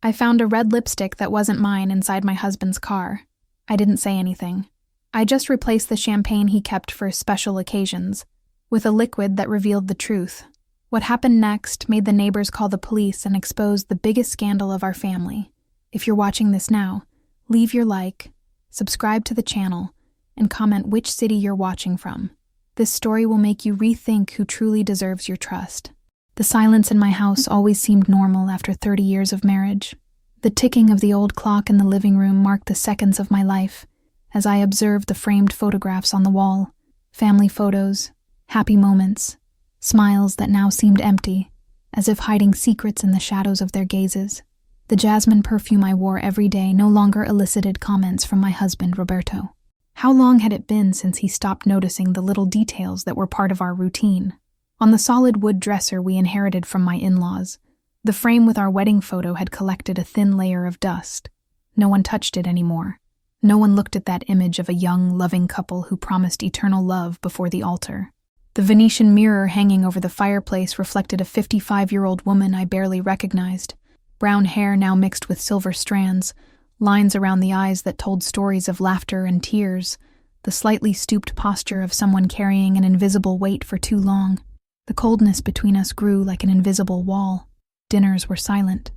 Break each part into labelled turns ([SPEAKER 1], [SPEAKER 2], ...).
[SPEAKER 1] I found a red lipstick that wasn't mine inside my husband's car. I didn't say anything. I just replaced the champagne he kept for special occasions with a liquid that revealed the truth. What happened next made the neighbors call the police and expose the biggest scandal of our family. If you're watching this now, leave your like, subscribe to the channel, and comment which city you're watching from. This story will make you rethink who truly deserves your trust. The silence in my house always seemed normal after 30 years of marriage. The ticking of the old clock in the living room marked the seconds of my life as I observed the framed photographs on the wall, family photos, happy moments, smiles that now seemed empty, as if hiding secrets in the shadows of their gazes. The jasmine perfume I wore every day no longer elicited comments from my husband, Roberto. How long had it been since he stopped noticing the little details that were part of our routine? On the solid wood dresser we inherited from my in-laws, the frame with our wedding photo had collected a thin layer of dust. No one touched it anymore. No one looked at that image of a young, loving couple who promised eternal love before the altar. The Venetian mirror hanging over the fireplace reflected a 55-year-old woman I barely recognized. Brown hair now mixed with silver strands, lines around the eyes that told stories of laughter and tears, the slightly stooped posture of someone carrying an invisible weight for too long. The coldness between us grew like an invisible wall. Dinners were silent,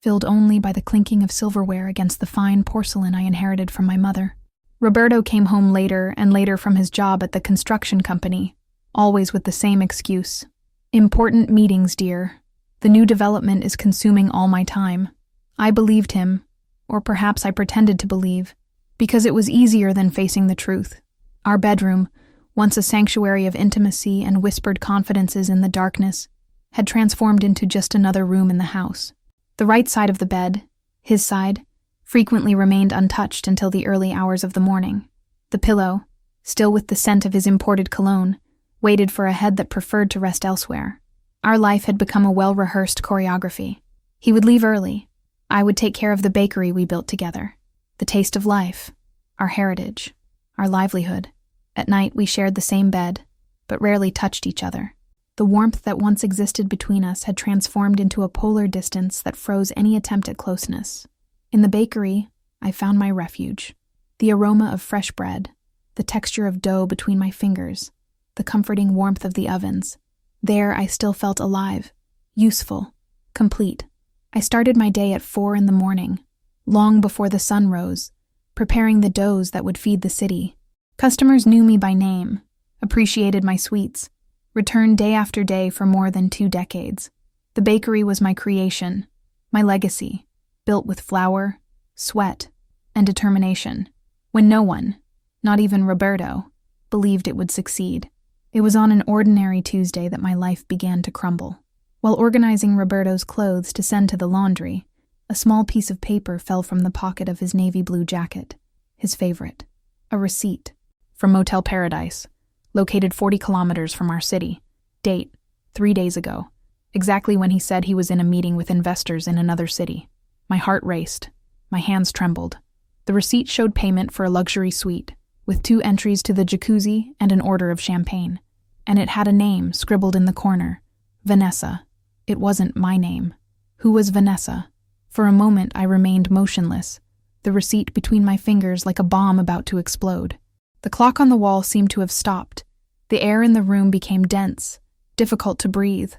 [SPEAKER 1] filled only by the clinking of silverware against the fine porcelain I inherited from my mother. Roberto came home later and later from his job at the construction company, always with the same excuse. "Important meetings, dear. The new development is consuming all my time." I believed him, or perhaps I pretended to believe, because it was easier than facing the truth. Our bedroom, once a sanctuary of intimacy and whispered confidences in the darkness, had transformed into just another room in the house. The right side of the bed, his side, frequently remained untouched until the early hours of the morning. The pillow, still with the scent of his imported cologne, waited for a head that preferred to rest elsewhere. Our life had become a well-rehearsed choreography. He would leave early. I would take care of the bakery we built together. The taste of life, our heritage, our livelihood. At night we shared the same bed, but rarely touched each other. The warmth that once existed between us had transformed into a polar distance that froze any attempt at closeness. In the bakery, I found my refuge. The aroma of fresh bread, the texture of dough between my fingers, the comforting warmth of the ovens. There I still felt alive, useful, complete. I started my day at 4 a.m, long before the sun rose, preparing the doughs that would feed the city. Customers knew me by name, appreciated my sweets, returned day after day for more than 2 decades. The bakery was my creation, my legacy, built with flour, sweat, and determination, when no one, not even Roberto, believed it would succeed. It was on an ordinary Tuesday that my life began to crumble. While organizing Roberto's clothes to send to the laundry, a small piece of paper fell from the pocket of his navy blue jacket, his favorite. A receipt from Motel Paradise, located 40 kilometers from our city. Date, 3 days ago, exactly when he said he was in a meeting with investors in another city. My heart raced. My hands trembled. The receipt showed payment for a luxury suite, with 2 entries to the jacuzzi and an order of champagne. And it had a name scribbled in the corner, Vanessa. It wasn't my name. Who was Vanessa? For a moment I remained motionless, the receipt between my fingers like a bomb about to explode. The clock on the wall seemed to have stopped. The air in the room became dense, difficult to breathe.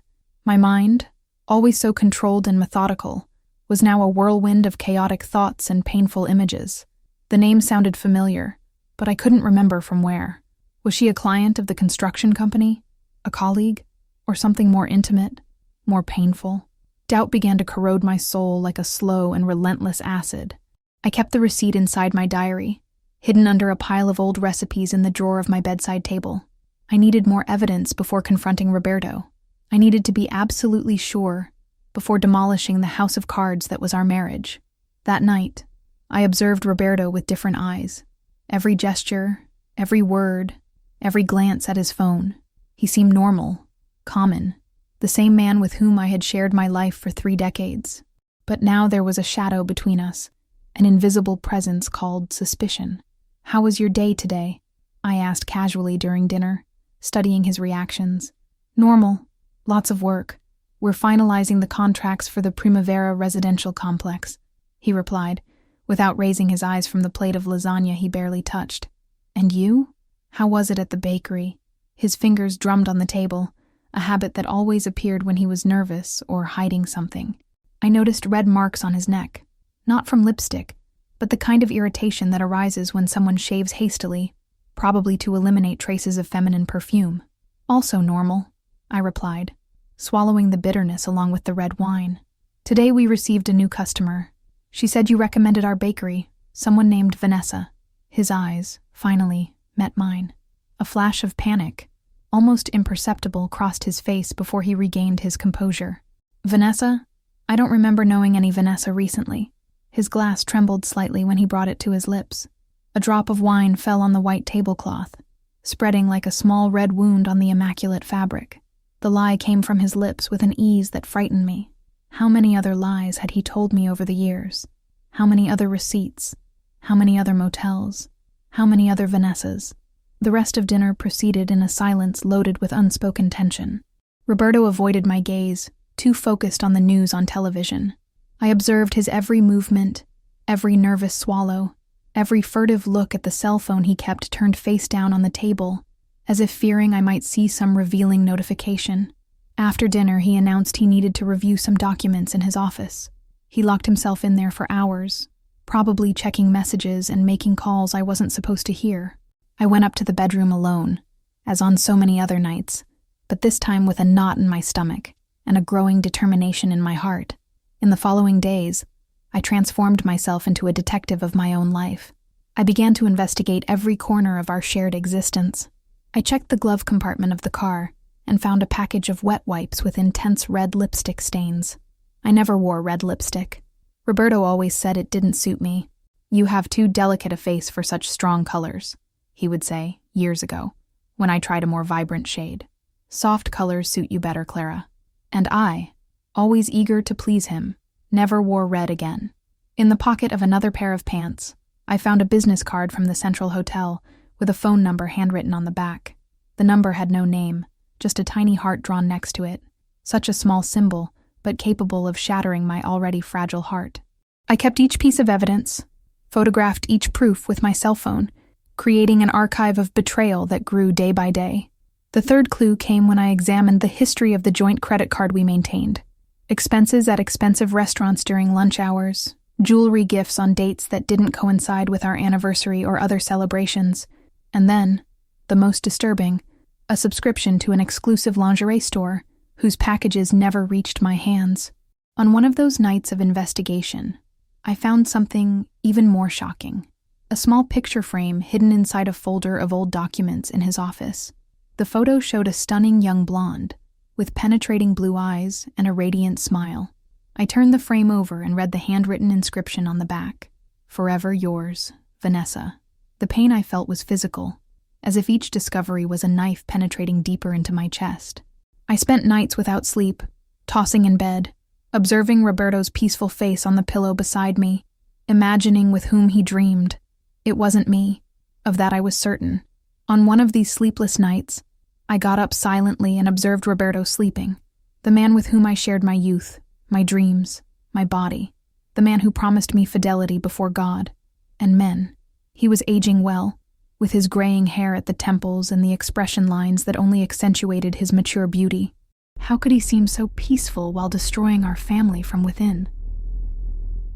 [SPEAKER 1] My mind, always so controlled and methodical, was now a whirlwind of chaotic thoughts and painful images. The name sounded familiar, but I couldn't remember from where. Was she a client of the construction company? A colleague? Or something more intimate? More painful? Doubt began to corrode my soul like a slow and relentless acid. I kept the receipt inside my diary, hidden under a pile of old recipes in the drawer of my bedside table. I needed more evidence before confronting Roberto. I needed to be absolutely sure before demolishing the house of cards that was our marriage. That night, I observed Roberto with different eyes. Every gesture, every word, every glance at his phone. He seemed normal, common, the same man with whom I had shared my life for 3 decades. But now there was a shadow between us, an invisible presence called suspicion. "How was your day today?" I asked casually during dinner, studying his reactions. "Normal. Lots of work. "We're finalizing the contracts for the Primavera residential complex," he replied, without raising his eyes from the plate of lasagna he barely touched. "And you? How was it at the bakery?" His fingers drummed on the table, a habit that always appeared when he was nervous or hiding something. I noticed red marks on his neck, not from lipstick, but the kind of irritation that arises when someone shaves hastily, probably to eliminate traces of feminine perfume. "Also normal," I replied, swallowing the bitterness along with the red wine. "Today we received a new customer. She said you recommended our bakery, someone named Vanessa." His eyes, finally, met mine. A flash of panic, almost imperceptible, crossed his face before he regained his composure. "Vanessa? I don't remember knowing any Vanessa recently." His glass trembled slightly when he brought it to his lips. A drop of wine fell on the white tablecloth, spreading like a small red wound on the immaculate fabric. The lie came from his lips with an ease that frightened me. How many other lies had he told me over the years? How many other receipts? How many other motels? How many other Vanessas? The rest of dinner proceeded in a silence loaded with unspoken tension. Roberto avoided my gaze, too focused on the news on television. I observed his every movement, every nervous swallow, every furtive look at the cell phone he kept turned face down on the table, as if fearing I might see some revealing notification. After dinner, he announced he needed to review some documents in his office. He locked himself in there for hours, probably checking messages and making calls I wasn't supposed to hear. I went up to the bedroom alone, as on so many other nights, but this time with a knot in my stomach and a growing determination in my heart. In the following days, I transformed myself into a detective of my own life. I began to investigate every corner of our shared existence. I checked the glove compartment of the car and found a package of wet wipes with intense red lipstick stains. I never wore red lipstick. Roberto always said it didn't suit me. "You have too delicate a face for such strong colors," he would say, years ago, when I tried a more vibrant shade. "Soft colors suit you better, Clara." And I, always eager to please him, never wore red again. In the pocket of another pair of pants, I found a business card from the Central Hotel with a phone number handwritten on the back. The number had no name, just a tiny heart drawn next to it. Such a small symbol, but capable of shattering my already fragile heart. I kept each piece of evidence, photographed each proof with my cell phone, creating an archive of betrayal that grew day by day. The third clue came when I examined the history of the joint credit card we maintained. Expenses at expensive restaurants during lunch hours, jewelry gifts on dates that didn't coincide with our anniversary or other celebrations, and then, the most disturbing, a subscription to an exclusive lingerie store whose packages never reached my hands. On one of those nights of investigation, I found something even more shocking. A small picture frame hidden inside a folder of old documents in his office. The photo showed a stunning young blonde, with penetrating blue eyes and a radiant smile. I turned the frame over and read the handwritten inscription on the back. "Forever yours, Vanessa." The pain I felt was physical, as if each discovery was a knife penetrating deeper into my chest. I spent nights without sleep, tossing in bed, observing Roberto's peaceful face on the pillow beside me, imagining with whom he dreamed. It wasn't me. Of that I was certain. On one of these sleepless nights, I got up silently and observed Roberto sleeping, the man with whom I shared my youth, my dreams, my body, the man who promised me fidelity before God and men. He was aging well, with his graying hair at the temples and the expression lines that only accentuated his mature beauty. How could he seem so peaceful while destroying our family from within?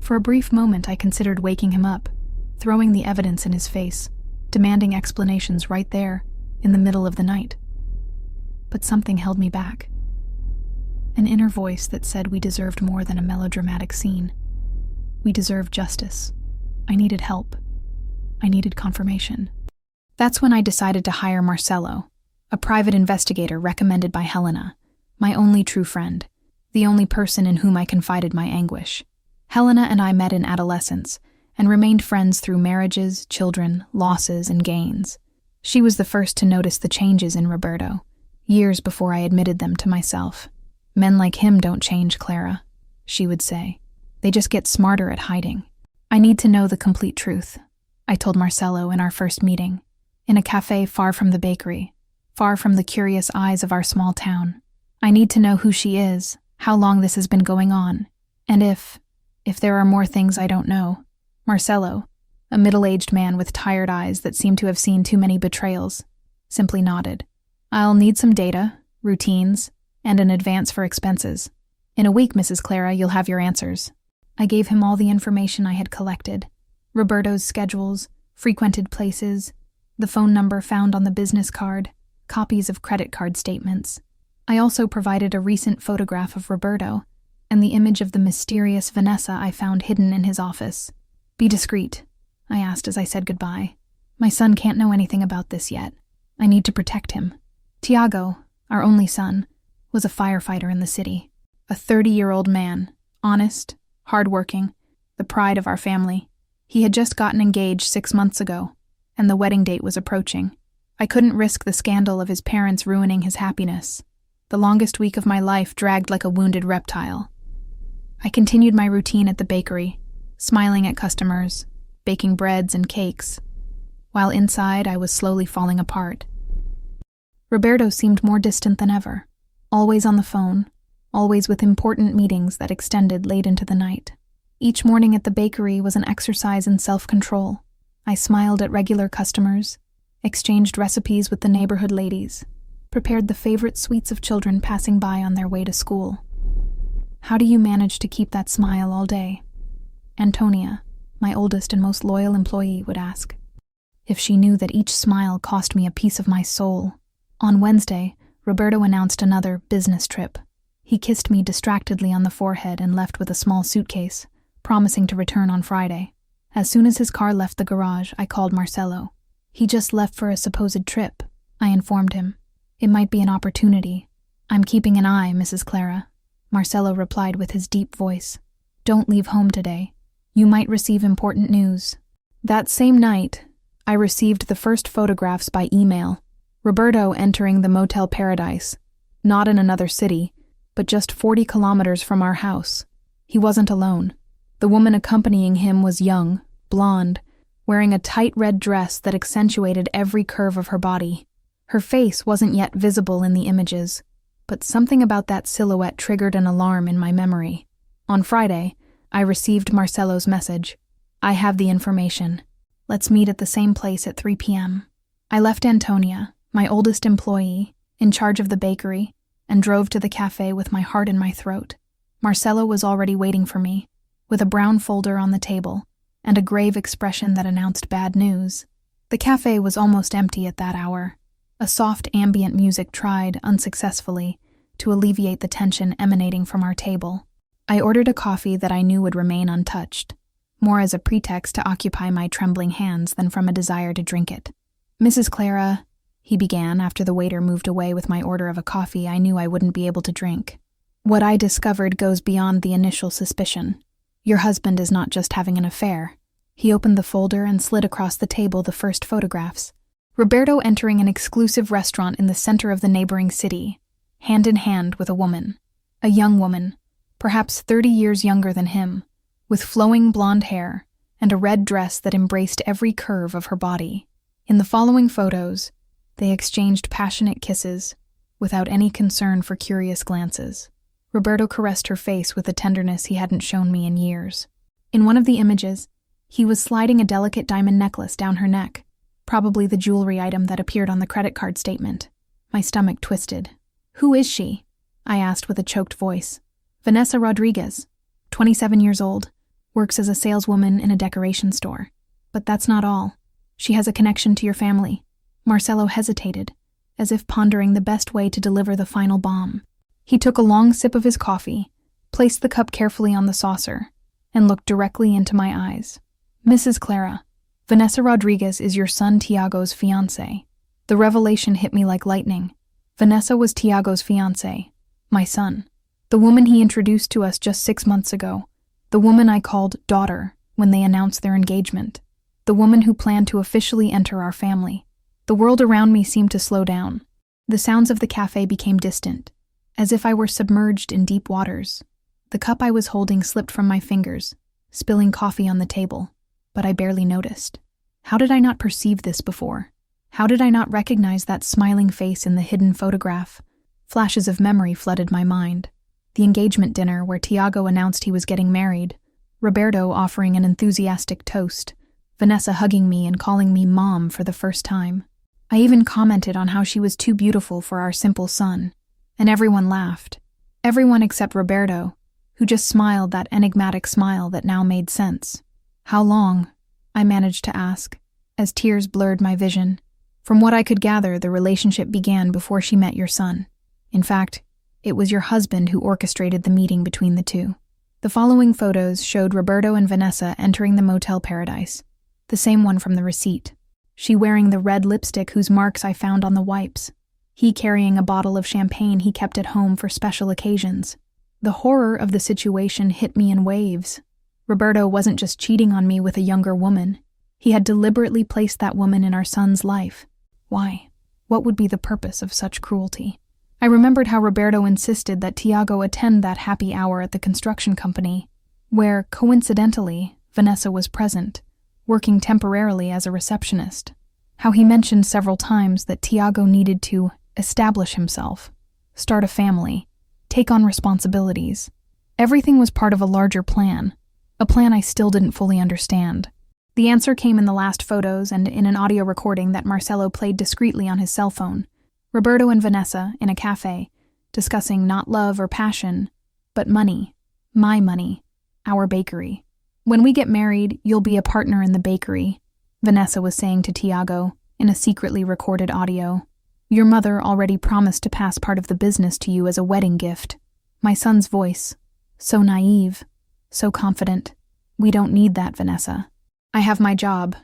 [SPEAKER 1] For a brief moment I considered waking him up, throwing the evidence in his face, demanding explanations right there, in the middle of the night. But something held me back. An inner voice that said we deserved more than a melodramatic scene. We deserved justice. I needed help. I needed confirmation. That's when I decided to hire Marcelo, a private investigator recommended by Helena, my only true friend, the only person in whom I confided my anguish. Helena and I met in adolescence and remained friends through marriages, children, losses, and gains. She was the first to notice the changes in Roberto, years before I admitted them to myself. "Men like him don't change, Clara," she would say. "They just get smarter at hiding." "I need to know the complete truth," I told Marcelo in our first meeting, in a cafe far from the bakery, far from the curious eyes of our small town. "I need to know who she is, how long this has been going on, and if there are more things I don't know. Marcelo, a middle-aged man with tired eyes that seemed to have seen too many betrayals, simply nodded. I'll need some data, routines, and an advance for expenses. In a week, Mrs. Clara, you'll have your answers. I gave him all the information I had collected. Roberto's schedules, frequented places, the phone number found on the business card, copies of credit card statements. I also provided a recent photograph of Roberto and the image of the mysterious Vanessa I found hidden in his office. Be discreet, I asked as I said goodbye. My son can't know anything about this yet. I need to protect him. Tiago, our only son, was a firefighter in the city. A 30-year-old man, honest, hardworking, the pride of our family. He had just gotten engaged 6 months ago, and the wedding date was approaching. I couldn't risk the scandal of his parents ruining his happiness. The longest week of my life dragged like a wounded reptile. I continued my routine at the bakery, smiling at customers, baking breads and cakes, while inside I was slowly falling apart. Roberto seemed more distant than ever, always on the phone, always with important meetings that extended late into the night. Each morning at the bakery was an exercise in self-control. I smiled at regular customers, exchanged recipes with the neighborhood ladies, prepared the favorite sweets of children passing by on their way to school. How do you manage to keep that smile all day? Antonia, my oldest and most loyal employee, would ask. If she knew that each smile cost me a piece of my soul. On Wednesday, Roberto announced another business trip. He kissed me distractedly on the forehead and left with a small suitcase, promising to return on Friday. As soon as his car left the garage, I called Marcelo. He just left for a supposed trip, I informed him. It might be an opportunity. I'm keeping an eye, Mrs. Clara. Marcelo replied with his deep voice. Don't leave home today. You might receive important news. That same night, I received the first photographs by email. Roberto entering the Motel Paradise, not in another city, but just 40 kilometers from our house. He wasn't alone. The woman accompanying him was young, blonde, wearing a tight red dress that accentuated every curve of her body. Her face wasn't yet visible in the images, but something about that silhouette triggered an alarm in my memory. On Friday, I received Marcelo's message. I have the information. Let's meet at the same place at 3 p.m. I left Antonia, my oldest employee, in charge of the bakery, and drove to the cafe with my heart in my throat. Marcelo was already waiting for me, with a brown folder on the table and a grave expression that announced bad news. The cafe was almost empty at that hour. A soft ambient music tried, unsuccessfully, to alleviate the tension emanating from our table. I ordered a coffee that I knew would remain untouched, more as a pretext to occupy my trembling hands than from a desire to drink it. Mrs. Clara, he began after the waiter moved away with my order of a coffee I knew I wouldn't be able to drink. What I discovered goes beyond the initial suspicion. Your husband is not just having an affair. He opened the folder and slid across the table the first photographs. Roberto entering an exclusive restaurant in the center of the neighboring city, hand in hand with a woman. A young woman, perhaps 30 years younger than him, with flowing blonde hair and a red dress that embraced every curve of her body. In the following photos, they exchanged passionate kisses, without any concern for curious glances. Roberto caressed her face with a tenderness he hadn't shown me in years. In one of the images, he was sliding a delicate diamond necklace down her neck, probably the jewelry item that appeared on the credit card statement. My stomach twisted. Who is she? I asked with a choked voice. Vanessa Rodriguez, 27 years old, works as a saleswoman in a decoration store. But that's not all. She has a connection to your family. Marcelo hesitated, as if pondering the best way to deliver the final bomb. He took a long sip of his coffee, placed the cup carefully on the saucer, and looked directly into my eyes. Mrs. Clara, Vanessa Rodriguez is your son Tiago's fiancée. The revelation hit me like lightning. Vanessa was Tiago's fiancée, my son. The woman he introduced to us just 6 months ago. The woman I called daughter when they announced their engagement. The woman who planned to officially enter our family. The world around me seemed to slow down. The sounds of the cafe became distant, as if I were submerged in deep waters. The cup I was holding slipped from my fingers, spilling coffee on the table, but I barely noticed. How did I not perceive this before? How did I not recognize that smiling face in the hidden photograph? Flashes of memory flooded my mind. The engagement dinner where Tiago announced he was getting married, Roberto offering an enthusiastic toast, Vanessa hugging me and calling me Mom for the first time. I even commented on how she was too beautiful for our simple son, and everyone laughed. Everyone except Roberto, who just smiled that enigmatic smile that now made sense. "How long?" I managed to ask, as tears blurred my vision. "From what I could gather, the relationship began before she met your son. In fact, it was your husband who orchestrated the meeting between the two." The following photos showed Roberto and Vanessa entering the Motel Paradise, the same one from the receipt. She wearing the red lipstick whose marks I found on the wipes. He carrying a bottle of champagne he kept at home for special occasions. The horror of the situation hit me in waves. Roberto wasn't just cheating on me with a younger woman. He had deliberately placed that woman in our son's life. Why? What would be the purpose of such cruelty? I remembered how Roberto insisted that Tiago attend that happy hour at the construction company, where, coincidentally, Vanessa was present, working temporarily as a receptionist. How he mentioned several times that Tiago needed to establish himself, start a family, take on responsibilities. Everything was part of a larger plan, a plan I still didn't fully understand. The answer came in the last photos and in an audio recording that Marcelo played discreetly on his cell phone. Roberto and Vanessa, in a cafe, discussing not love or passion, but money, my money, our bakery. "When we get married, you'll be a partner in the bakery," Vanessa was saying to Tiago in a secretly recorded audio. "Your mother already promised to pass part of the business to you as a wedding gift." My son's voice, so naive, so confident. "We don't need that, Vanessa. I have my job.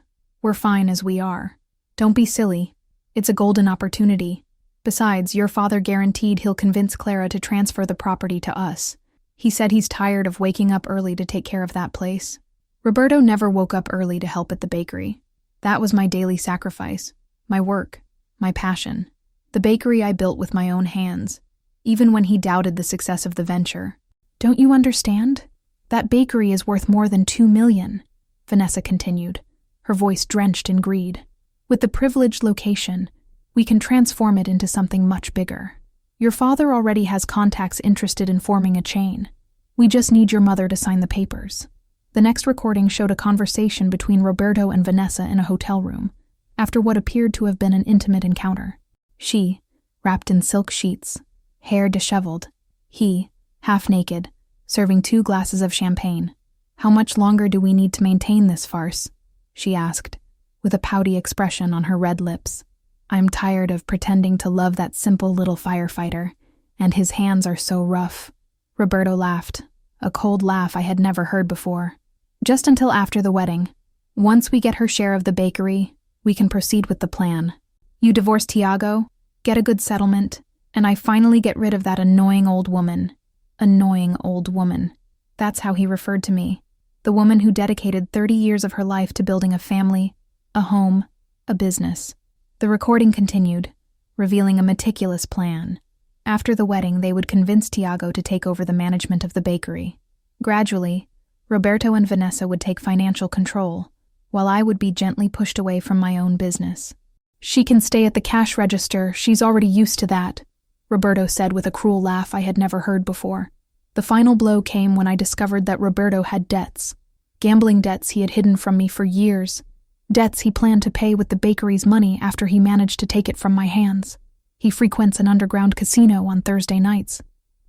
[SPEAKER 1] We're fine as we are. Don't be silly. It's a golden opportunity. Besides, your father guaranteed he'll convince Clara to transfer the property to us. He said he's tired of waking up early to take care of that place." Roberto never woke up early to help at the bakery. That was my daily sacrifice, my work, my passion. The bakery I built with my own hands, even when he doubted the success of the venture. "Don't you understand? That bakery is worth more than $2 million, Vanessa continued, her voice drenched in greed. "With the privileged location, we can transform it into something much bigger. Your father already has contacts interested in forming a chain. We just need your mother to sign the papers." The next recording showed a conversation between Roberto and Vanessa in a hotel room, after what appeared to have been an intimate encounter. She, wrapped in silk sheets, hair disheveled. He, half naked, serving 2 glasses of champagne. "How much longer do we need to maintain this farce?" she asked, with a pouty expression on her red lips. "I'm tired of pretending to love that simple little firefighter, and his hands are so rough." Roberto laughed, a cold laugh I had never heard before. "Just until after the wedding. Once we get her share of the bakery, we can proceed with the plan. You divorce Tiago, get a good settlement, and I finally get rid of that annoying old woman. Annoying old woman. That's how he referred to me. The woman who dedicated 30 years of her life to building a family, a home, a business." The recording continued, revealing a meticulous plan. After the wedding, they would convince Tiago to take over the management of the bakery. Gradually, Roberto and Vanessa would take financial control, while I would be gently pushed away from my own business. "She can stay at the cash register, she's already used to that," Roberto said with a cruel laugh I had never heard before. The final blow came when I discovered that Roberto had debts. Gambling debts he had hidden from me for years. Debts he planned to pay with the bakery's money after he managed to take it from my hands. "He frequents an underground casino on Thursday nights,"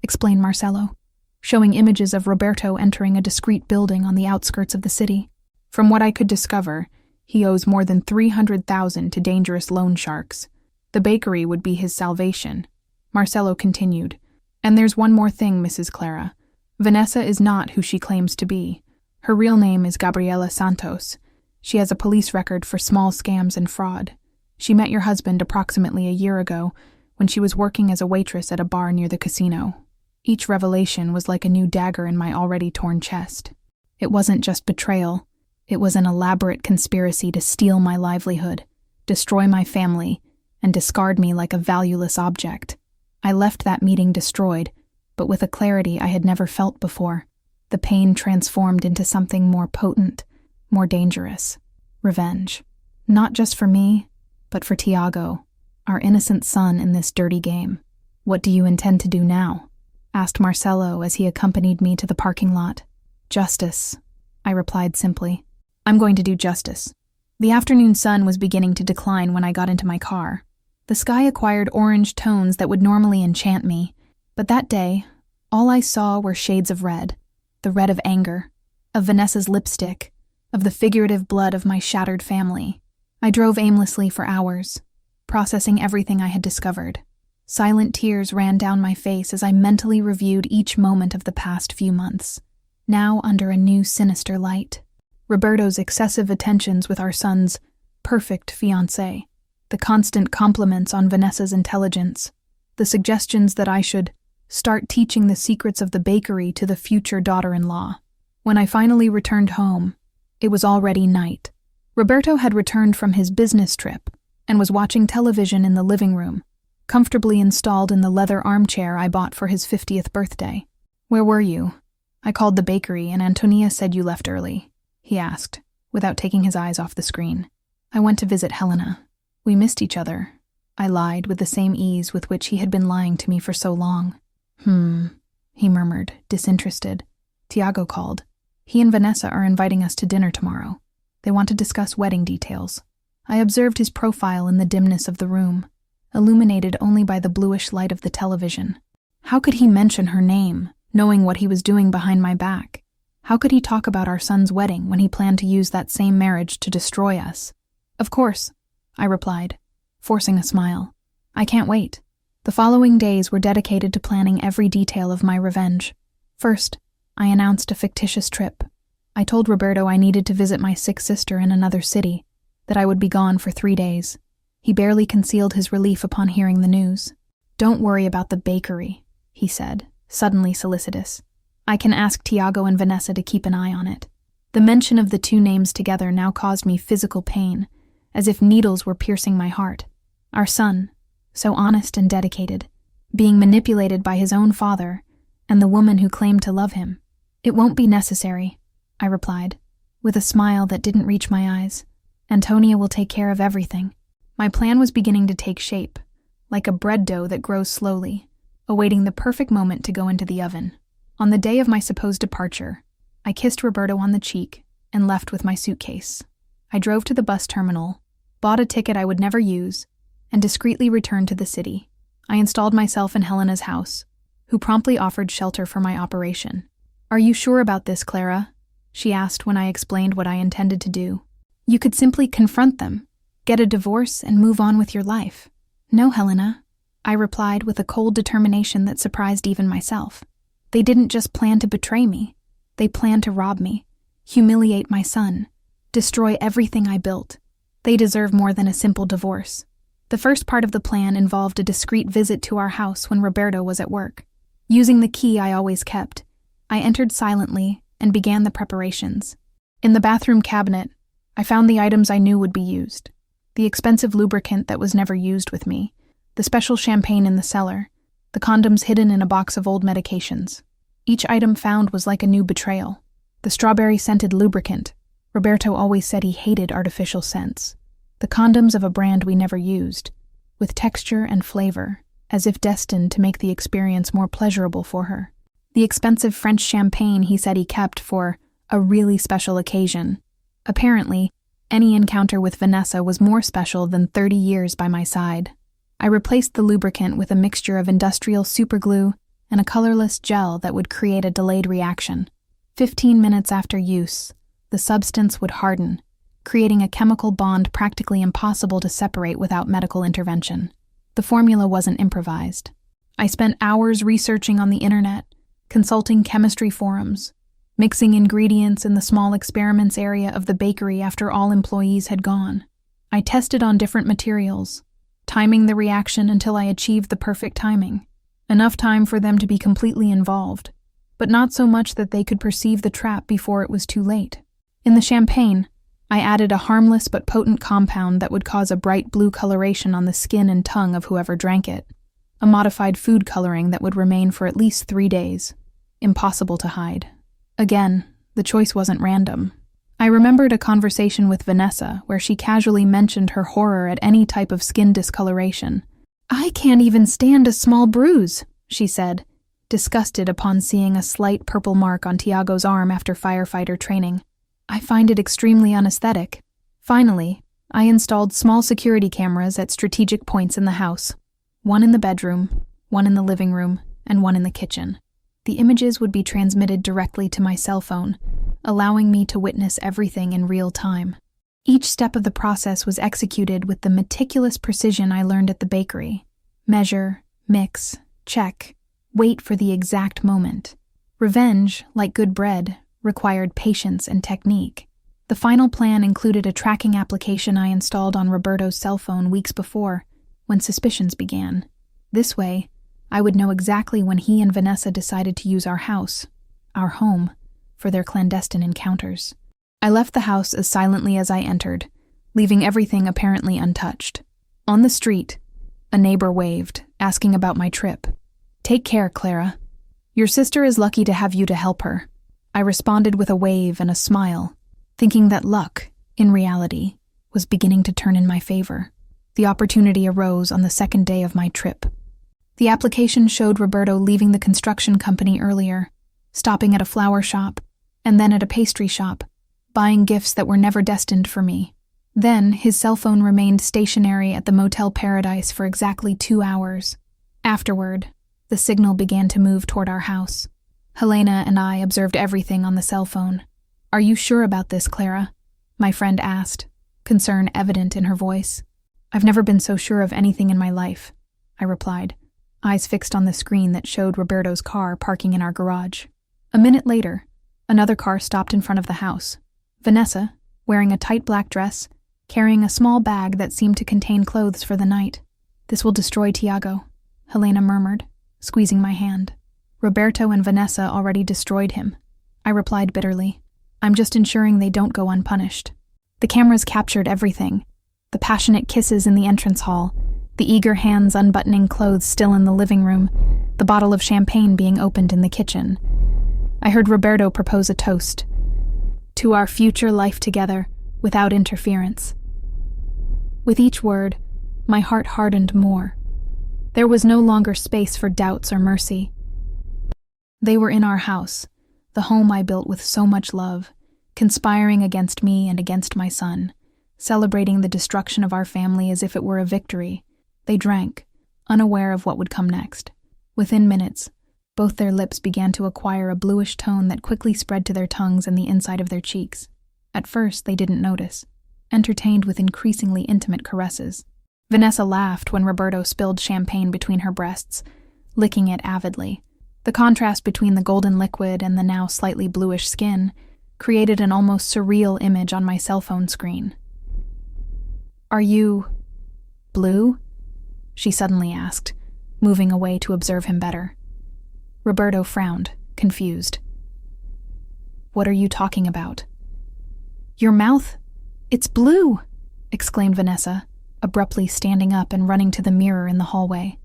[SPEAKER 1] explained Marcelo, showing images of Roberto entering a discreet building on the outskirts of the city. "From what I could discover, he owes more than $300,000 to dangerous loan sharks. The bakery would be his salvation." Marcelo continued, "And there's one more thing, Mrs. Clara. Vanessa is not who she claims to be. Her real name is Gabriela Santos. She has a police record for small scams and fraud. She met your husband approximately a year ago when she was working as a waitress at a bar near the casino." Each revelation was like a new dagger in my already torn chest. It wasn't just betrayal. It was an elaborate conspiracy to steal my livelihood, destroy my family, and discard me like a valueless object. I left that meeting destroyed, but with a clarity I had never felt before. The pain transformed into something more potent, more dangerous. Revenge. Not just for me, but for Tiago, our innocent son in this dirty game. "What do you intend to do now?" asked Marcelo as he accompanied me to the parking lot. Justice, I replied simply. I'm going to do justice. The afternoon sun was beginning to decline when I got into my car. The sky acquired orange tones that would normally enchant me, but that day, all I saw were shades of red. The red of anger, of Vanessa's lipstick, of the figurative blood of my shattered family. I drove aimlessly for hours, processing everything I had discovered. Silent tears ran down my face as I mentally reviewed each moment of the past few months, now under a new sinister light. Roberto's excessive attentions with our son's perfect fiancé, the constant compliments on Vanessa's intelligence, the suggestions that I should start teaching the secrets of the bakery to the future daughter-in-law. When I finally returned home, it was already night. Roberto had returned from his business trip and was watching television in the living room, comfortably installed in the leather armchair I bought for his 50th birthday. "Where were you?" "I called the bakery and Antonia said you left early," he asked, without taking his eyes off the screen. "I went to visit Helena. We missed each other," I lied with the same ease with which he had been lying to me for so long. He murmured, disinterested. "Tiago called. He and Vanessa are inviting us to dinner tomorrow. They want to discuss wedding details." I observed his profile in the dimness of the room, illuminated only by the bluish light of the television. How could he mention her name, knowing what he was doing behind my back? How could he talk about our son's wedding when he planned to use that same marriage to destroy us? "Of course," I replied, forcing a smile. "I can't wait." The following days were dedicated to planning every detail of my revenge. First, I announced a fictitious trip. I told Roberto I needed to visit my sick sister in another city, that I would be gone for 3 days. He barely concealed his relief upon hearing the news. "Don't worry about the bakery," he said, suddenly solicitous. "I can ask Tiago and Vanessa to keep an eye on it." The mention of the two names together now caused me physical pain, as if needles were piercing my heart. Our son, so honest and dedicated, being manipulated by his own father and the woman who claimed to love him. "It won't be necessary," I replied, with a smile that didn't reach my eyes. "Antonia will take care of everything." My plan was beginning to take shape, like a bread dough that grows slowly, awaiting the perfect moment to go into the oven. On the day of my supposed departure, I kissed Roberto on the cheek and left with my suitcase. I drove to the bus terminal, bought a ticket I would never use, and discreetly returned to the city. I installed myself in Helena's house, who promptly offered shelter for my operation. "Are you sure about this, Clara?" she asked when I explained what I intended to do. "You could simply confront them, get a divorce, and move on with your life." "No, Helena," I replied with a cold determination that surprised even myself. "They didn't just plan to betray me. They planned to rob me, humiliate my son, destroy everything I built. They deserve more than a simple divorce." The first part of the plan involved a discreet visit to our house when Roberto was at work. Using the key I always kept, I entered silently and began the preparations. In the bathroom cabinet, I found the items I knew would be used. The expensive lubricant that was never used with me, the special champagne in the cellar, the condoms hidden in a box of old medications. Each item found was like a new betrayal. The strawberry-scented lubricant. Roberto always said he hated artificial scents. The condoms of a brand we never used, with texture and flavor, as if destined to make the experience more pleasurable for her. The expensive French champagne he said he kept for a really special occasion. Apparently, any encounter with Vanessa was more special than 30 years by my side. I replaced the lubricant with a mixture of industrial superglue and a colorless gel that would create a delayed reaction. 15 minutes after use, the substance would harden, creating a chemical bond practically impossible to separate without medical intervention. The formula wasn't improvised. I spent hours researching on the internet, consulting chemistry forums, mixing ingredients in the small experiments area of the bakery after all employees had gone. I tested on different materials, timing the reaction until I achieved the perfect timing. Enough time for them to be completely involved, but not so much that they could perceive the trap before it was too late. In the champagne, I added a harmless but potent compound that would cause a bright blue coloration on the skin and tongue of whoever drank it, a modified food coloring that would remain for at least 3 days. Impossible to hide. Again, the choice wasn't random. I remembered a conversation with Vanessa where she casually mentioned her horror at any type of skin discoloration. "I can't even stand a small bruise," she said, disgusted upon seeing a slight purple mark on Tiago's arm after firefighter training. I find it extremely unaesthetic. Finally, I installed small security cameras at strategic points in the house. One in the bedroom, one in the living room, and one in the kitchen. The images would be transmitted directly to my cell phone, allowing me to witness everything in real time. Each step of the process was executed with the meticulous precision I learned at the bakery. Measure, mix, check, wait for the exact moment. Revenge, like good bread, required patience and technique. The final plan included a tracking application I installed on Roberto's cell phone weeks before, when suspicions began. This way, I would know exactly when he and Vanessa decided to use our house, our home, for their clandestine encounters. I left the house as silently as I entered, leaving everything apparently untouched. On the street, a neighbor waved, asking about my trip. "Take care, Clara. Your sister is lucky to have you to help her." I responded with a wave and a smile, thinking that luck, in reality, was beginning to turn in my favor. The opportunity arose on the second day of my trip. The application showed Roberto leaving the construction company earlier, stopping at a flower shop, and then at a pastry shop, buying gifts that were never destined for me. Then, his cell phone remained stationary at the Motel Paradise for exactly 2 hours. Afterward, the signal began to move toward our house. Helena and I observed everything on the cell phone. "Are you sure about this, Clara?" my friend asked, concern evident in her voice. "I've never been so sure of anything in my life," I replied, eyes fixed on the screen that showed Roberto's car parking in our garage. A minute later, another car stopped in front of the house. Vanessa, wearing a tight black dress, carrying a small bag that seemed to contain clothes for the night. "This will destroy Tiago," Helena murmured, squeezing my hand. "Roberto and Vanessa already destroyed him," I replied bitterly. "I'm just ensuring they don't go unpunished." The cameras captured everything. The passionate kisses in the entrance hall, the eager hands unbuttoning clothes still in the living room, the bottle of champagne being opened in the kitchen. I heard Roberto propose a toast. "To our future life together, without interference." With each word, my heart hardened more. There was no longer space for doubts or mercy. They were in our house, the home I built with so much love, conspiring against me and against my son, celebrating the destruction of our family as if it were a victory. They drank, unaware of what would come next. Within minutes, both their lips began to acquire a bluish tone that quickly spread to their tongues and the inside of their cheeks. At first, they didn't notice, entertained with increasingly intimate caresses. Vanessa laughed when Roberto spilled champagne between her breasts, licking it avidly. The contrast between the golden liquid and the now slightly bluish skin created an almost surreal image on my cell phone screen. "Are you blue?" she suddenly asked, moving away to observe him better. Roberto frowned, confused. "What are you talking about?" "Your mouth, it's blue!" exclaimed Vanessa, abruptly standing up and running to the mirror in the hallway.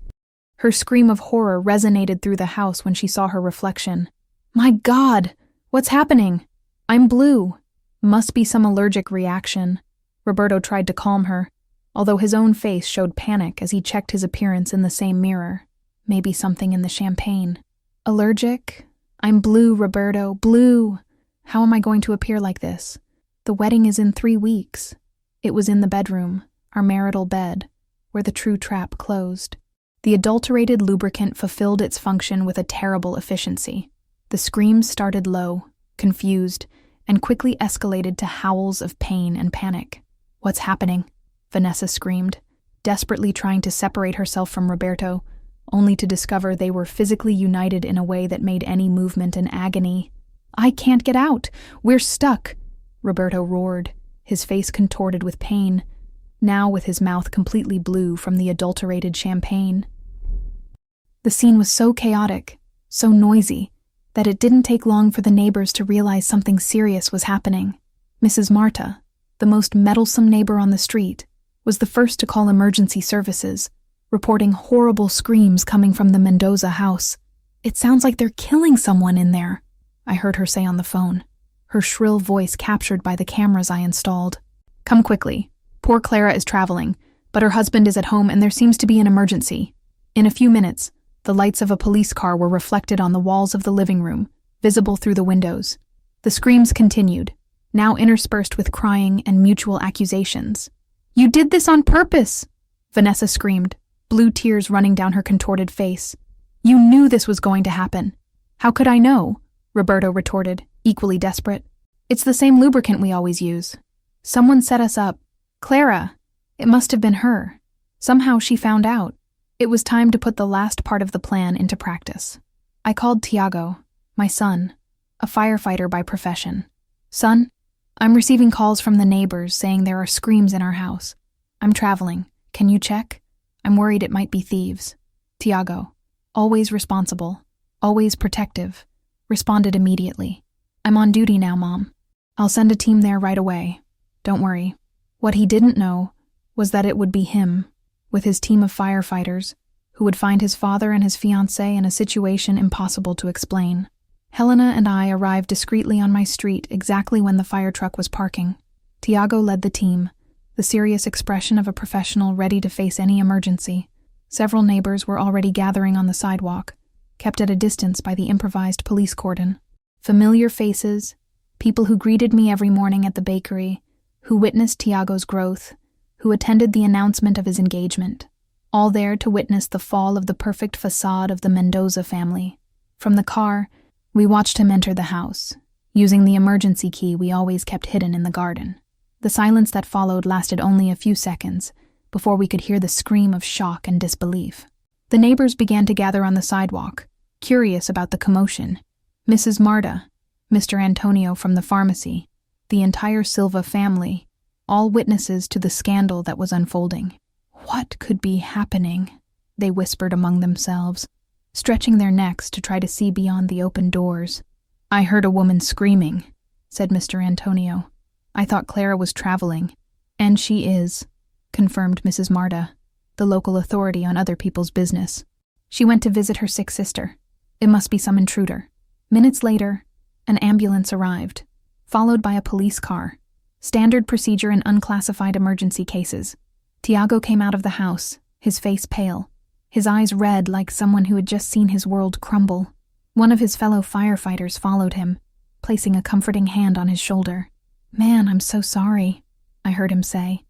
[SPEAKER 1] Her scream of horror resonated through the house when she saw her reflection. "My God! What's happening? I'm blue." "Must be some allergic reaction." Roberto tried to calm her, although his own face showed panic as he checked his appearance in the same mirror. Maybe something in the champagne. "Allergic? I'm blue, Roberto, blue. How am I going to appear like this? The wedding is in 3 weeks." It was in the bedroom, our marital bed, where the true trap closed. The adulterated lubricant fulfilled its function with a terrible efficiency. The screams started low, confused, and quickly escalated to howls of pain and panic. "What's happening?" Vanessa screamed, desperately trying to separate herself from Roberto, only to discover they were physically united in a way that made any movement an agony. "I can't get out! We're stuck!" Roberto roared, his face contorted with pain, now with his mouth completely blue from the adulterated champagne. The scene was so chaotic, so noisy, that it didn't take long for the neighbors to realize something serious was happening. Mrs. Marta, the most meddlesome neighbor on the street, was the first to call emergency services, reporting horrible screams coming from the Mendoza house. "It sounds like they're killing someone in there," I heard her say on the phone, her shrill voice captured by the cameras I installed. "Come quickly. Poor Clara is traveling, but her husband is at home and there seems to be an emergency." In a few minutes, The lights of a police car were reflected on the walls of the living room, visible through the windows. The screams continued, now interspersed with crying and mutual accusations. "You did this on purpose!" Vanessa screamed, blue tears running down her contorted face. "You knew this was going to happen." "How could I know?" Roberto retorted, equally desperate. "It's the same lubricant we always use. Someone set us up. Clara. It must have been her. Somehow she found out." It was time to put the last part of the plan into practice. I called Tiago, my son, a firefighter by profession. "Son, I'm receiving calls from the neighbors saying there are screams in our house. I'm traveling. Can you check? I'm worried it might be thieves." Tiago, always responsible, always protective, responded immediately. "I'm on duty now, Mom. I'll send a team there right away. Don't worry." What he didn't know was that it would be him, with his team of firefighters, who would find his father and his fiancée in a situation impossible to explain. Helena and I arrived discreetly on my street exactly when the fire truck was parking. Tiago led the team, the serious expression of a professional ready to face any emergency. Several neighbors were already gathering on the sidewalk, kept at a distance by the improvised police cordon. Familiar faces, people who greeted me every morning at the bakery, who witnessed Tiago's growth, who attended the announcement of his engagement, all there to witness the fall of the perfect facade of the Mendoza family. From the car, we watched him enter the house, using the emergency key we always kept hidden in the garden. The silence that followed lasted only a few seconds, before we could hear the scream of shock and disbelief. The neighbors began to gather on the sidewalk, curious about the commotion. Mrs. Marta, Mr. Antonio from the pharmacy, the entire Silva family, all witnesses to the scandal that was unfolding. "What could be happening?" they whispered among themselves, stretching their necks to try to see beyond the open doors. "I heard a woman screaming," said Mr. Antonio. "I thought Clara was traveling." "And she is," confirmed Mrs. Marta, the local authority on other people's business. "She went to visit her sick sister. It must be some intruder." Minutes later, an ambulance arrived, followed by a police car. Standard procedure in unclassified emergency cases. Tiago came out of the house, his face pale, his eyes red like someone who had just seen his world crumble. One of his fellow firefighters followed him, placing a comforting hand on his shoulder. "Man, I'm so sorry," I heard him say.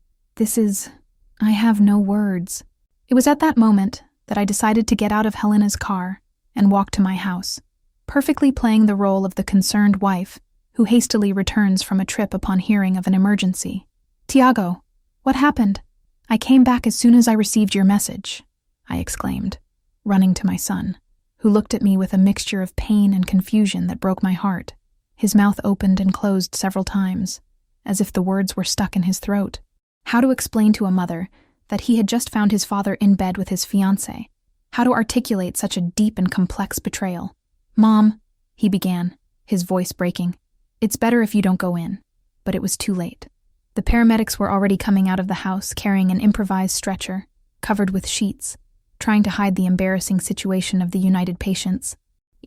[SPEAKER 1] I have no words." It was at that moment that I decided to get out of Helena's car and walk to my house, perfectly playing the role of the concerned wife who hastily returns from a trip upon hearing of an emergency. "Tiago, what happened?" "I came back as soon as I received your message," I exclaimed, running to my son, who looked at me with a mixture of pain and confusion that broke my heart. His mouth opened and closed several times, as if the words were stuck in his throat. How to explain to a mother that he had just found his father in bed with his fiancée? How to articulate such a deep and complex betrayal? "Mom," he began, his voice breaking, "it's better if you don't go in." But it was too late. The paramedics were already coming out of the house carrying an improvised stretcher, covered with sheets, trying to hide the embarrassing situation of the united patients.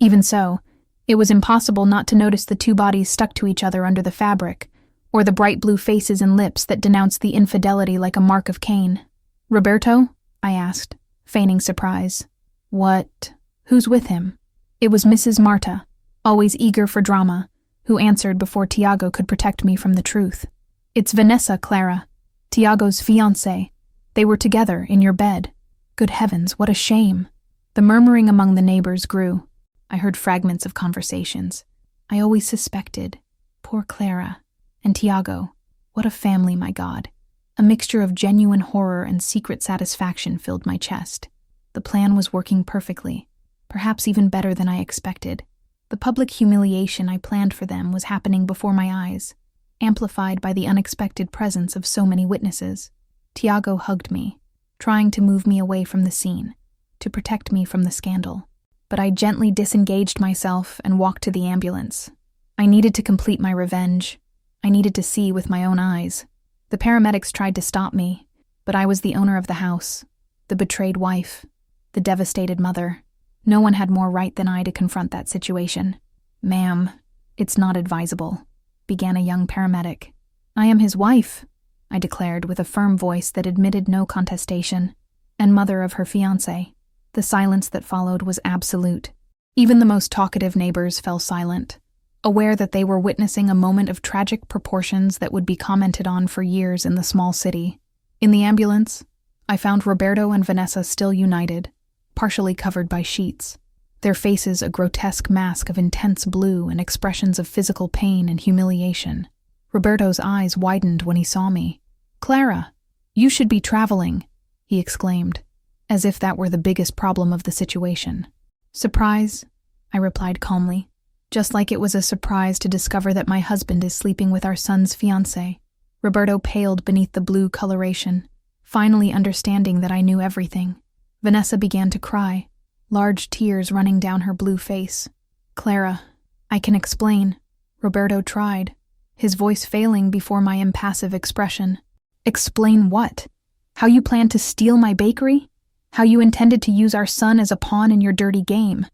[SPEAKER 1] Even so, it was impossible not to notice the two bodies stuck to each other under the fabric, or the bright blue faces and lips that denounced the infidelity like a mark of Cain. "Roberto?" I asked, feigning surprise. "What? Who's with him?" It was Mrs. Marta, always eager for drama, who answered before Tiago could protect me from the truth. "It's Vanessa, Clara, Tiago's fiancée. They were together in your bed." Good heavens, what a shame. The murmuring among the neighbors grew. I heard fragments of conversations. I always suspected. Poor Clara. And Tiago. What a family, my God. A mixture of genuine horror and secret satisfaction filled my chest. The plan was working perfectly, perhaps even better than I expected. The public humiliation I planned for them was happening before my eyes, amplified by the unexpected presence of so many witnesses. Tiago hugged me, trying to move me away from the scene, to protect me from the scandal. But I gently disengaged myself and walked to the ambulance. I needed to complete my revenge. I needed to see with my own eyes. The paramedics tried to stop me, but I was the owner of the house, the betrayed wife, the devastated mother. No one had more right than I to confront that situation. "Ma'am, it's not advisable," began a young paramedic. "I am his wife," I declared with a firm voice that admitted no contestation, "and mother of her fiancé." The silence that followed was absolute. Even the most talkative neighbors fell silent, aware that they were witnessing a moment of tragic proportions that would be commented on for years in the small city. In the ambulance, I found Roberto and Vanessa still united, partially covered by sheets, their faces a grotesque mask of intense blue and expressions of physical pain and humiliation. Roberto's eyes widened when he saw me. "Clara, you should be traveling," he exclaimed, as if that were the biggest problem of the situation. "Surprise," I replied calmly, just like it was a surprise to discover that my husband is sleeping with our son's fiancée. Roberto paled beneath the blue coloration, finally understanding that I knew everything. Vanessa began to cry, large tears running down her blue face. "Clara, I can explain," Roberto tried, his voice failing before my impassive expression. "Explain what? How you plan to steal my bakery? How you intended to use our son as a pawn in your dirty game?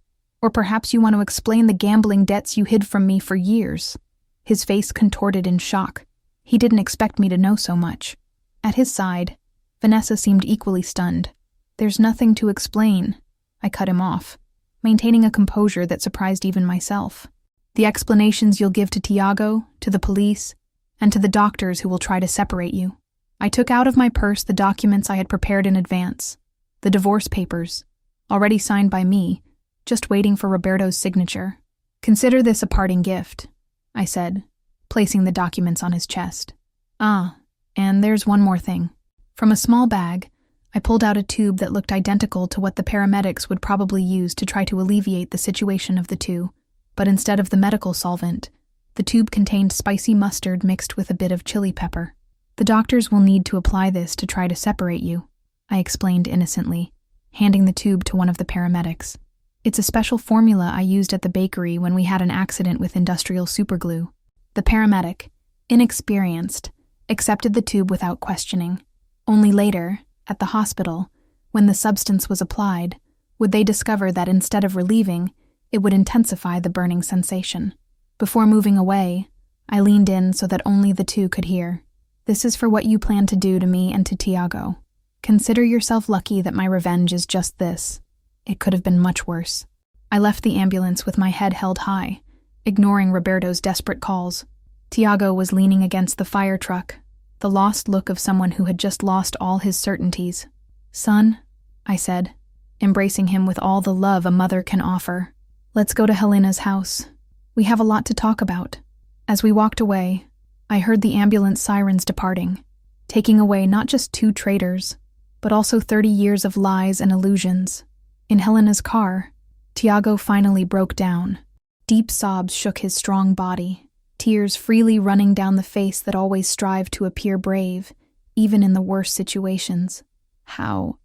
[SPEAKER 1] Or perhaps you want to explain the gambling debts you hid from me for years?" His face contorted in shock. He didn't expect me to know so much. At his side, Vanessa seemed equally stunned. "There's nothing to explain," I cut him off, maintaining a composure that surprised even myself. "The explanations you'll give to Tiago, to the police, and to the doctors who will try to separate you." I took out of my purse the documents I had prepared in advance. The divorce papers, already signed by me, just waiting for Roberto's signature. "Consider this a parting gift," I said, placing the documents on his chest. "Ah, and there's one more thing." From a small bag, I pulled out a tube that looked identical to what the paramedics would probably use to try to alleviate the situation of the two, but instead of the medical solvent, the tube contained spicy mustard mixed with a bit of chili pepper. "The doctors will need to apply this to try to separate you," I explained innocently, handing the tube to one of the paramedics. "It's a special formula I used at the bakery when we had an accident with industrial superglue." The paramedic, inexperienced, accepted the tube without questioning. Only later, at the hospital, when the substance was applied, would they discover that instead of relieving, it would intensify the burning sensation. Before moving away, I leaned in so that only the two could hear. "This is for what you plan to do to me and to Tiago. Consider yourself lucky that my revenge is just this. It could have been much worse." I left the ambulance with my head held high, ignoring Roberto's desperate calls. Tiago was leaning against the fire truck, the lost look of someone who had just lost all his certainties. "Son," I said, embracing him with all the love a mother can offer, "let's go to Helena's house. We have a lot to talk about." As we walked away, I heard the ambulance sirens departing, taking away not just 2 traitors, but also 30 years of lies and illusions. In Helena's car, Tiago finally broke down. Deep sobs shook his strong body, tears freely running down the face that always strived to appear brave, even in the worst situations. How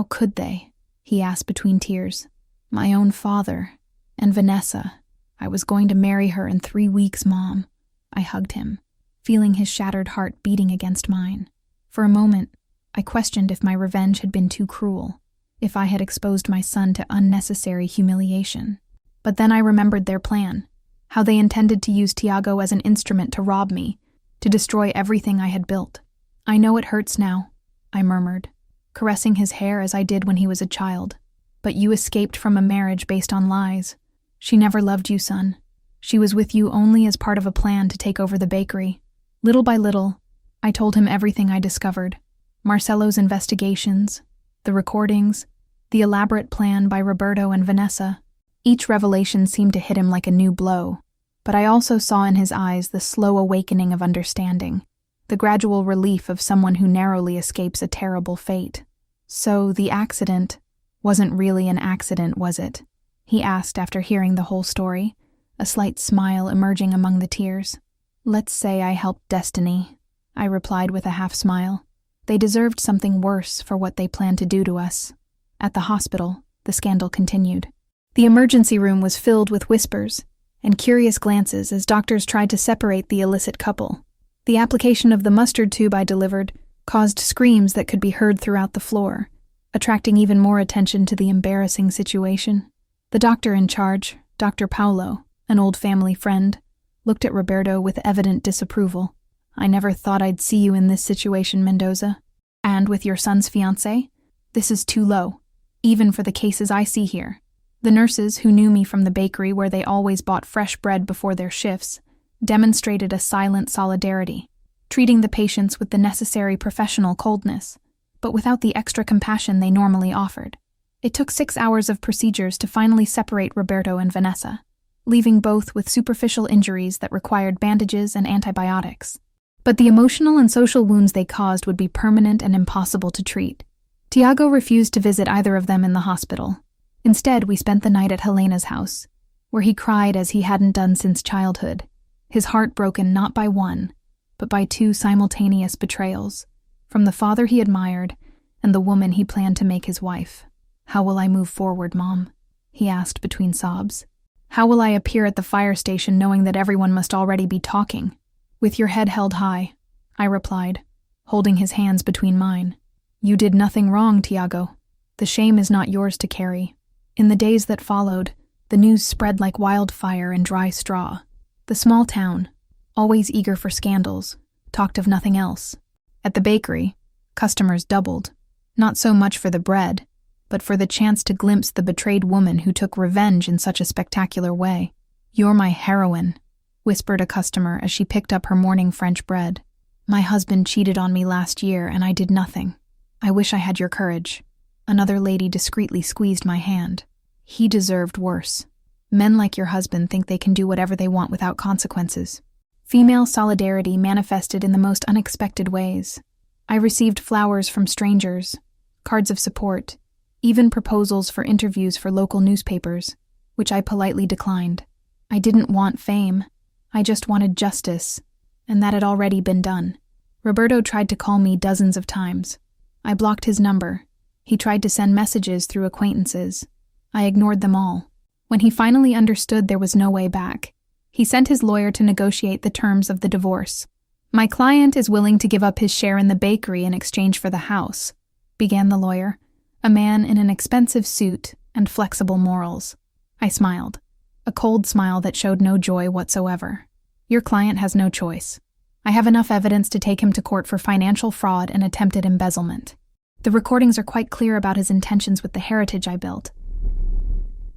[SPEAKER 1] could they?" he asked between tears. "My own father. And Vanessa. I was going to marry her in 3 weeks, Mom." I hugged him, feeling his shattered heart beating against mine. For a moment, I questioned if my revenge had been too cruel, if I had exposed my son to unnecessary humiliation. But then I remembered their plan, how they intended to use Tiago as an instrument to rob me, to destroy everything I had built. "I know it hurts now," I murmured, caressing his hair as I did when he was a child. "But you escaped from a marriage based on lies. She never loved you, son. She was with you only as part of a plan to take over the bakery." Little by little, I told him everything I discovered. Marcelo's investigations, the recordings, the elaborate plan by Roberto and Vanessa. Each revelation seemed to hit him like a new blow, but I also saw in his eyes the slow awakening of understanding, the gradual relief of someone who narrowly escapes a terrible fate. "So the accident wasn't really an accident, was it?" he asked after hearing the whole story, a slight smile emerging among the tears. "Let's say I helped destiny," I replied with a half-smile. "They deserved something worse for what they planned to do to us." At the hospital, the scandal continued. The emergency room was filled with whispers and curious glances as doctors tried to separate the illicit couple. The application of the mustard tube I delivered caused screams that could be heard throughout the floor, attracting even more attention to the embarrassing situation. The doctor in charge, Dr. Paulo, an old family friend, looked at Roberto with evident disapproval. "I never thought I'd see you in this situation, Mendoza. And with your son's fiancé? This is too low. even for the cases I see here. The nurses, who knew me from the bakery where they always bought fresh bread before their shifts, demonstrated a silent solidarity, treating the patients with the necessary professional coldness, but without the extra compassion they normally offered. It took 6 hours of procedures to finally separate Roberto and Vanessa, leaving both with superficial injuries that required bandages and antibiotics. But the emotional and social wounds they caused would be permanent and impossible to treat. Tiago refused to visit either of them in the hospital. Instead, we spent the night at Helena's house, where he cried as he hadn't done since childhood, his heart broken not by one, but by 2 simultaneous betrayals, from the father he admired and the woman he planned to make his wife. "How will I move forward, Mom?" he asked between sobs. "How will I appear at the fire station knowing that everyone must already be talking?" "With your head held high," I replied, holding his hands between mine. "You did nothing wrong, Tiago. The shame is not yours to carry." In the days that followed, the news spread like wildfire in dry straw. The small town, always eager for scandals, talked of nothing else. At the bakery, customers doubled, not so much for the bread, but for the chance to glimpse the betrayed woman who took revenge in such a spectacular way. "You're my heroine," whispered a customer as she picked up her morning French bread. "My husband cheated on me last year and I did nothing. I wish I had your courage." Another lady discreetly squeezed my hand. "He deserved worse. Men like your husband think they can do whatever they want without consequences." Female solidarity manifested in the most unexpected ways. I received flowers from strangers, cards of support, even proposals for interviews for local newspapers, which I politely declined. I didn't want fame. I just wanted justice, and that had already been done. Roberto tried to call me dozens of times. I blocked his number. He tried to send messages through acquaintances. I ignored them all. When he finally understood there was no way back, he sent his lawyer to negotiate the terms of the divorce. "My client is willing to give up his share in the bakery in exchange for the house," began the lawyer, a man in an expensive suit and flexible morals. I smiled, a cold smile that showed no joy whatsoever. "Your client has no choice. I have enough evidence to take him to court for financial fraud and attempted embezzlement. The recordings are quite clear about his intentions with the heritage I built."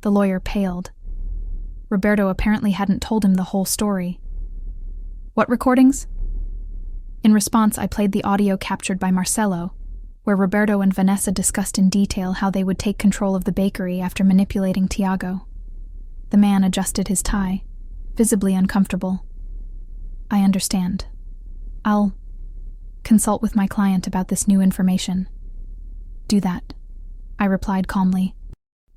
[SPEAKER 1] The lawyer paled. Roberto apparently hadn't told him the whole story. "What recordings?" In response, I played the audio captured by Marcelo, where Roberto and Vanessa discussed in detail how they would take control of the bakery after manipulating Tiago. The man adjusted his tie, visibly uncomfortable. "I understand. I'll consult with my client about this new information." "Do that," I replied calmly,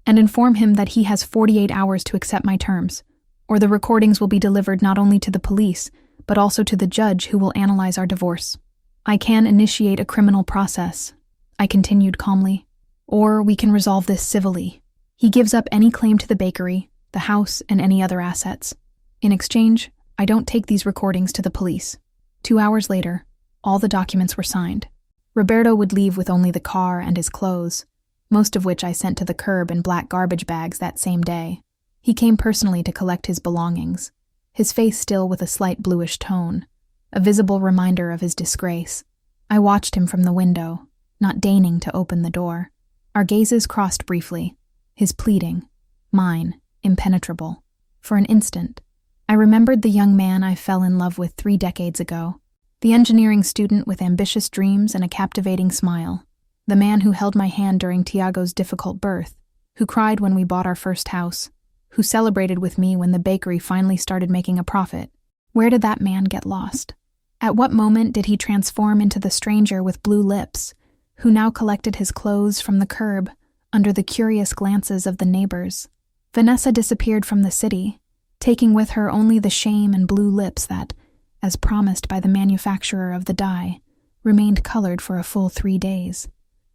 [SPEAKER 1] "and inform him that he has 48 hours to accept my terms, or the recordings will be delivered not only to the police, but also to the judge who will analyze our divorce. I can initiate a criminal process," I continued calmly, "or we can resolve this civilly. He gives up any claim to the bakery, the house, and any other assets. In exchange, I don't take these recordings to the police." 2 hours later, all the documents were signed. Roberto would leave with only the car and his clothes, most of which I sent to the curb in black garbage bags that same day. He came personally to collect his belongings, his face still with a slight bluish tone, a visible reminder of his disgrace. I watched him from the window, not deigning to open the door. Our gazes crossed briefly, his pleading, mine impenetrable. For an instant, I remembered the young man I fell in love with 3 decades ago, the engineering student with ambitious dreams and a captivating smile, the man who held my hand during Tiago's difficult birth, who cried when we bought our first house, who celebrated with me when the bakery finally started making a profit. Where did that man get lost? At what moment did he transform into the stranger with blue lips, who now collected his clothes from the curb under the curious glances of the neighbors? Vanessa disappeared from the city, taking with her only the shame and blue lips that, as promised by the manufacturer of the dye, remained colored for a full 3 days,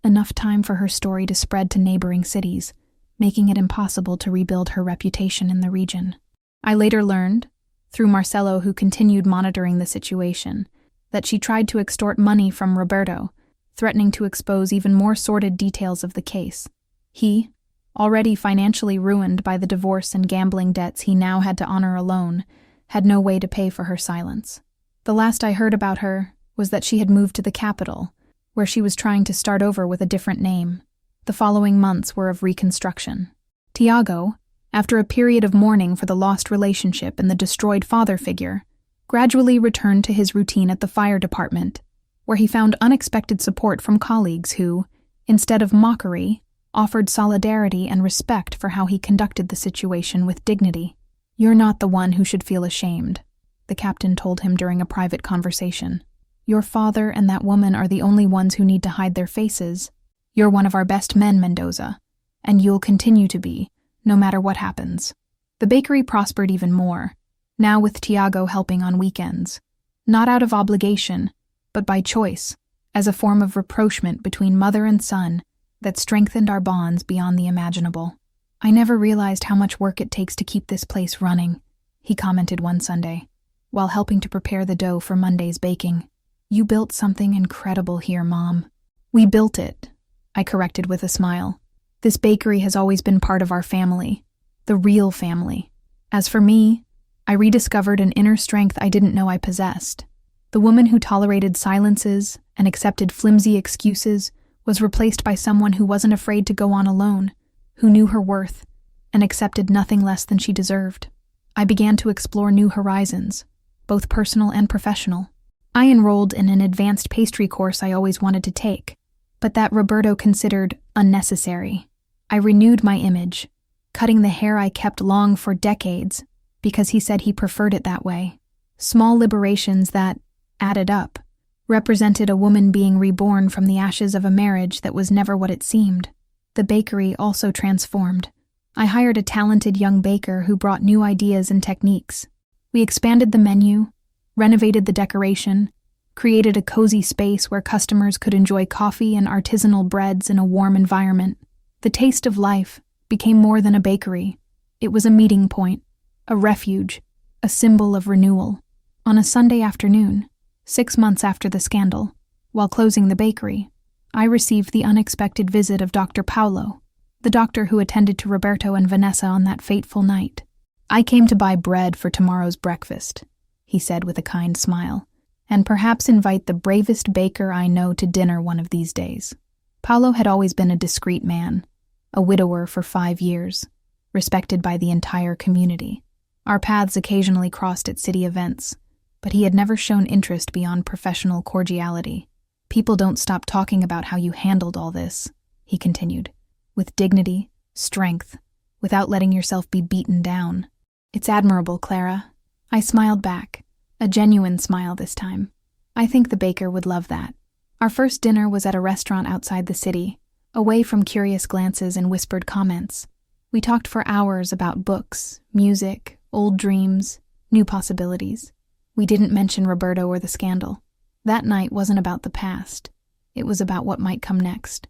[SPEAKER 1] enough time for her story to spread to neighboring cities, making it impossible to rebuild her reputation in the region. I later learned, through Marcelo, who continued monitoring the situation, that she tried to extort money from Roberto, threatening to expose even more sordid details of the case. He, already financially ruined by the divorce and gambling debts he now had to honor alone, had no way to pay for her silence. The last I heard about her was that she had moved to the capital, where she was trying to start over with a different name. The following months were of reconstruction. Tiago, after a period of mourning for the lost relationship and the destroyed father figure, gradually returned to his routine at the fire department, where he found unexpected support from colleagues who, instead of mockery, offered solidarity and respect for how he conducted the situation with dignity. "You're not the one who should feel ashamed," the captain told him during a private conversation. "Your father and that woman are the only ones who need to hide their faces. You're one of our best men, Mendoza, and you'll continue to be, no matter what happens." The bakery prospered even more, now with Tiago helping on weekends, not out of obligation, but by choice, as a form of rapprochement between mother and son that strengthened our bonds beyond the imaginable. "I never realized how much work it takes to keep this place running," he commented one Sunday, while helping to prepare the dough for Monday's baking. "You built something incredible here, Mom." "We built it," I corrected with a smile. "This bakery has always been part of our family, the real family. As for me, I rediscovered an inner strength I didn't know I possessed. The woman who tolerated silences and accepted flimsy excuses was replaced by someone who wasn't afraid to go on alone, who knew her worth, and accepted nothing less than she deserved. I began to explore new horizons, both personal and professional. I enrolled in an advanced pastry course I always wanted to take, but that Roberto considered unnecessary. I renewed my image, cutting the hair I kept long for decades, because he said he preferred it that way. Small liberations that, added up, represented a woman being reborn from the ashes of a marriage that was never what it seemed. The bakery also transformed. I hired a talented young baker who brought new ideas and techniques. We expanded the menu, renovated the decoration, created a cozy space where customers could enjoy coffee and artisanal breads in a warm environment. The taste of life became more than a bakery. It was a meeting point, a refuge, a symbol of renewal. On a Sunday afternoon, 6 months after the scandal, while closing the bakery, I received the unexpected visit of Dr. Paulo, the doctor who attended to Roberto and Vanessa on that fateful night. "I came to buy bread for tomorrow's breakfast," he said with a kind smile, "and perhaps invite the bravest baker I know to dinner one of these days." Paulo had always been a discreet man, a widower for 5 years, respected by the entire community. Our paths occasionally crossed at city events, but he had never shown interest beyond professional cordiality. "People don't stop talking about how you handled all this," he continued, "with dignity, strength, without letting yourself be beaten down. It's admirable, Clara." I smiled back, a genuine smile this time. I think the baker would love that. Our first dinner was at a restaurant outside the city, away from curious glances and whispered comments. We talked for hours about books, music, old dreams, new possibilities. We didn't mention Roberto or the scandal. That night wasn't about the past. It was about what might come next.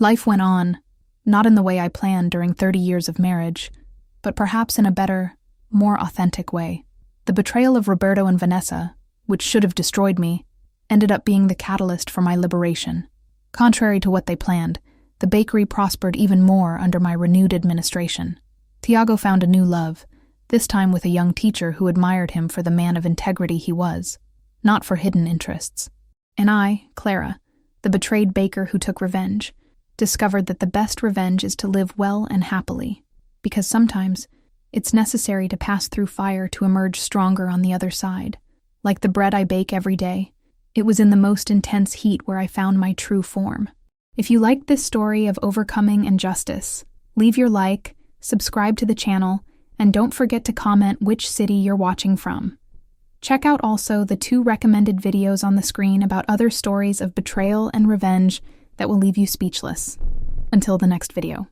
[SPEAKER 1] Life went on, not in the way I planned during 30 years of marriage, but perhaps in a better, more authentic way. The betrayal of Roberto and Vanessa, which should have destroyed me, ended up being the catalyst for my liberation. Contrary to what they planned, the bakery prospered even more under my renewed administration. Tiago found a new love, this time with a young teacher who admired him for the man of integrity he was, not for hidden interests. And I, Clara, the betrayed baker who took revenge, discovered that the best revenge is to live well and happily, because sometimes it's necessary to pass through fire to emerge stronger on the other side. Like the bread I bake every day, it was in the most intense heat where I found my true form. If you liked this story of overcoming injustice, leave your like, subscribe to the channel, and don't forget to comment which city you're watching from. Check out also the 2 recommended videos on the screen about other stories of betrayal and revenge that will leave you speechless. Until the next video.